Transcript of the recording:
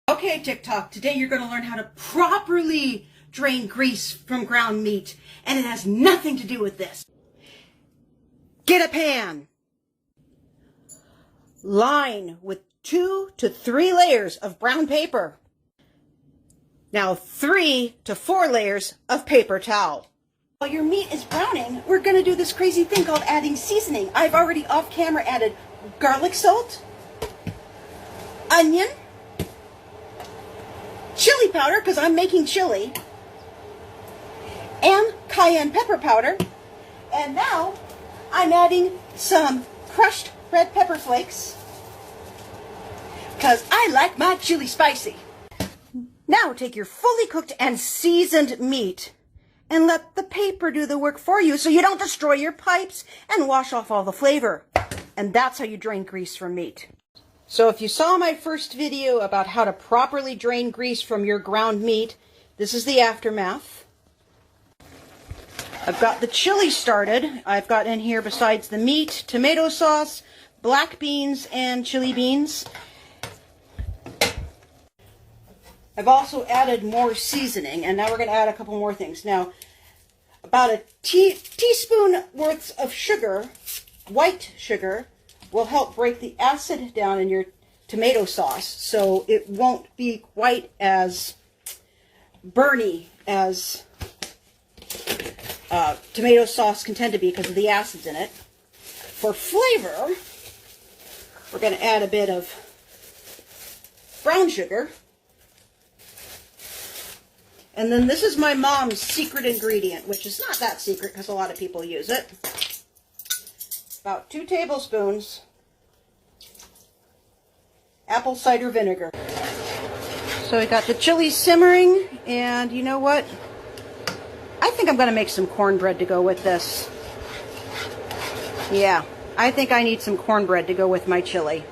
Okay, TikTok, today you're going to learn how to properly drain grease from ground meat, and it has nothing to do with this. Get a pan. Line with 2 to 3 layers of brown paper. Now 3 to 4 layers of paper towel. While your meat is browning, we're going to do this crazy thing called adding seasoning. I've already off camera added garlic salt, onion, chili powder, because I'm making chili, and cayenne pepper powder. And now I'm adding some crushed red pepper flakes, because I like my chili spicy. Now take your fully cooked and seasoned meat and let the paper do the work for you so you don't destroy your pipes and wash off all the flavor. And that's how you drain grease from meat. So if you saw my first video about how to properly drain grease from your ground meat, this is the aftermath. I've got the chili started. I've got in here, besides the meat, tomato sauce, black beans, and chili beans. I've also added more seasoning, and now we're going to add a couple more things. Now, about a teaspoon worth of sugar, white sugar, will help break the acid down in your tomato sauce, so it won't be quite as burny as tomato sauce can tend to be because of the acids in it. For flavor, we're going to add a bit of brown sugar. And then this is my mom's secret ingredient, which is not that secret because a lot of people use it. About 2 tablespoons apple cider vinegar. So we got the chili simmering, and you know what? I think I'm going to make some cornbread to go with this. Yeah, I think I need some cornbread to go with my chili.